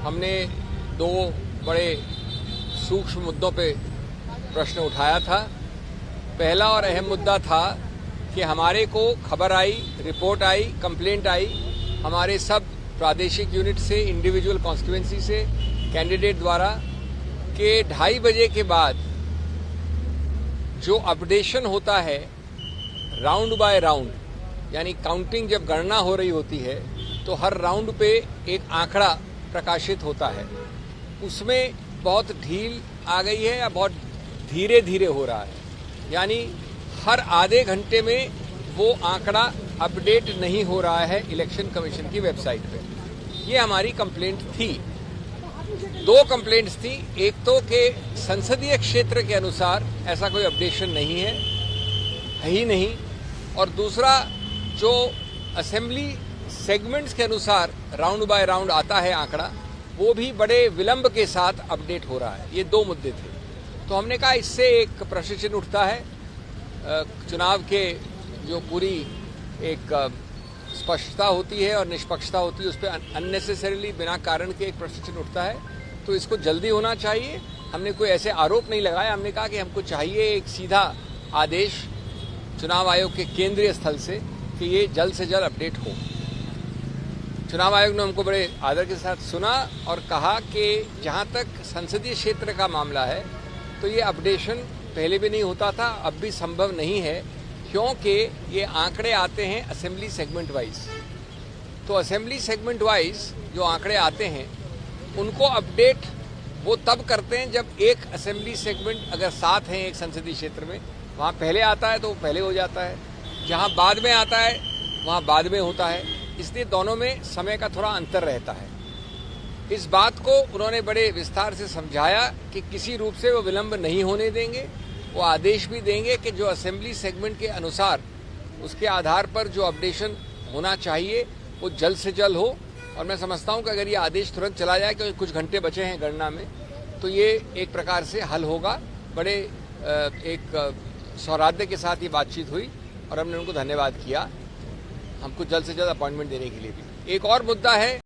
हमने दो बड़े सूक्ष्म मुद्दों पे प्रश्न उठाया था। पहला और अहम मुद्दा था कि हमारे को खबर आई, रिपोर्ट आई, कंप्लेंट आई हमारे सब प्रादेशिक यूनिट से, इंडिविजुअल कॉन्स्टिट्यूएंसी से कैंडिडेट द्वारा कि 2:30 बजे के बाद जो अपडेशन होता है राउंड बाय राउंड, यानी काउंटिंग जब गणना हो रही होती है तो हर राउंड पे एक आंकड़ा प्रकाशित होता है, उसमें बहुत ढील आ गई है या बहुत धीरे धीरे हो रहा है, यानी हर आधे घंटे में वो आंकड़ा अपडेट नहीं हो रहा है इलेक्शन कमीशन की वेबसाइट पे। ये हमारी कंप्लेंट थी। दो कंप्लेंट्स थी, एक तो कि संसदीय क्षेत्र के अनुसार ऐसा कोई अपडेशन नहीं है ही नहीं, और दूसरा जो असेंबली सेगमेंट्स के अनुसार राउंड बाय राउंड आता है आंकड़ा, वो भी बड़े विलंब के साथ अपडेट हो रहा है। ये दो मुद्दे थे। तो हमने कहा इससे एक प्रश्न चिन्ह उठता है, चुनाव के जो पूरी एक स्पष्टता होती है और निष्पक्षता होती है उस पर अननेसेसरीली बिना कारण के एक प्रश्न चिन्ह उठता है, तो इसको जल्दी होना चाहिए। हमने कोई ऐसे आरोप नहीं लगाया, हमने कहा कि हमको चाहिए एक सीधा आदेश चुनाव आयोग के केंद्रीय स्थल से कि ये जल्द से जल्द अपडेट हो। चुनाव आयोग ने हमको बड़े आदर के साथ सुना और कहा कि जहाँ तक संसदीय क्षेत्र का मामला है तो ये अपडेशन पहले भी नहीं होता था, अब भी संभव नहीं है, क्योंकि ये आंकड़े आते हैं असेंबली सेगमेंट वाइज। तो असेंबली सेगमेंट वाइज जो आंकड़े आते हैं उनको अपडेट वो तब करते हैं जब एक असेंबली सेगमेंट अगर साथ हैं एक संसदीय क्षेत्र में, वहाँ पहले आता है तो वो पहले हो जाता है, जहाँ बाद में आता है वहाँ बाद में होता है, इसलिए दोनों में समय का थोड़ा अंतर रहता है। इस बात को उन्होंने बड़े विस्तार से समझाया कि किसी रूप से वो विलंब नहीं होने देंगे, वो आदेश भी देंगे कि जो असेंबली सेगमेंट के अनुसार उसके आधार पर जो अपडेशन होना चाहिए वो जल्द से जल्द हो। और मैं समझता हूँ कि अगर ये आदेश तुरंत चला जाए, क्योंकि कुछ घंटे बचे हैं गणना में, तो ये एक प्रकार से हल होगा। बड़े एक सौहार्द के साथ ये बातचीत हुई और हमने उनको धन्यवाद किया, हमको जल्द से जल्द अपॉइंटमेंट देने के लिए भी। एक और मुद्दा है